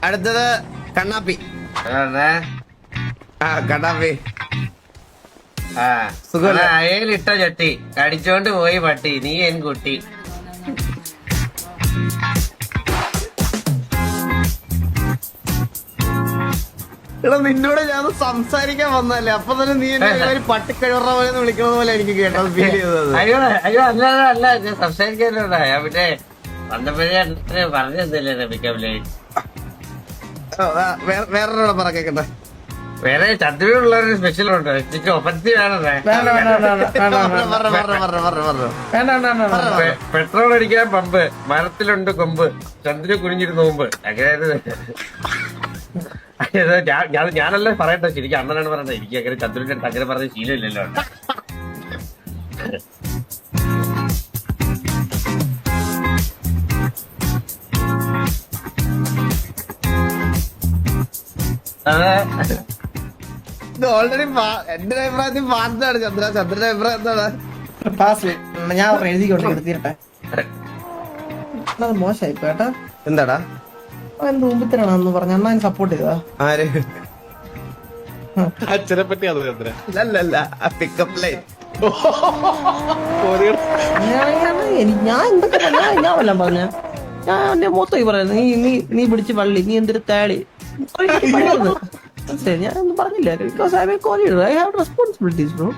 അടുത്തത് കണ്ണാപ്പി. കണ്ണാപ്പി അയലിട്ട ചട്ടി കടിച്ചോണ്ട് പോയി പട്ടി നീ എൻ കുട്ടി. എടാ നിന്നോട് ഞാൻ സംസാരിക്കാൻ വന്നല്ലേ, അപ്പൊ തന്നെ നീ എന്നെ പട്ടിക്കഴുറ പോലെ വിളിക്കുന്നത് പോലെ എനിക്ക് കേട്ടത് ഫീൽ ചെയ്തത്. അയ്യോ അല്ല ഞാൻ സംസാരിക്കാനുണ്ടാ പിന്നെ വന്നപ്പോഴേ പറഞ്ഞല്ലേ പിക്കപ്പില്ലേ. വേറൊരാളെ പറ കേക്കട്ടെ. വേറെ ചന്ദ്രനുള്ളൊരു സ്പെഷ്യൽ ഉണ്ട്, ഒപ്പത്തി വേണേ. പെട്രോൾ അടിക്കാൻ പമ്പ്, മരത്തിലുണ്ട് കൊമ്പ്, ചന്ദ്രൻ കുനിഞ്ഞിരുന്ന് മുമ്പ്. ഞാനല്ലേ പറയട്ടെ, ശരിക്കും അണ്ണനാണ് പറയട്ടെ. എനിക്ക് അങ്ങനെ ചന്ദ്രന്റെ അടുത്ത് അങ്ങനെ പറഞ്ഞ ശീലമില്ലല്ലോ. ഇത് ഓൾറെഡി എന്റെ അഭിപ്രായത്തിൽ പാർട്ടാണ് ചന്ദ്ര. ചന്ദ്രന്റെ അഭിപ്രായം എന്താണ്? ഞാൻ എഴുതിക്കൊണ്ട് എടുത്തിട്ടെ. അത് മോശമായി കേട്ടാ. എന്താടാ എന്ത് മുമ്പത്തിനാണെന്ന് പറഞ്ഞ അണ്ണാൻ സപ്പോർട്ട് ചെയ്തതാ. ആര് അച്ഛനെ പറ്റി അത് ചന്ദ്ര അല്ലല്ല പിക്കപ്പ് ലൈൻ. ഞാൻ എന്തൊക്കെ ഞാൻ വല്ലതും പറഞ്ഞ ഞാൻ എന്റെ മൊത്തം പറയുന്നത് നീ പിടിച്ച് വള്ളി, നീ എന്തൊരു താളി. ഞാൻ ഒന്നും പറഞ്ഞില്ല. Because I have responsibilities bro.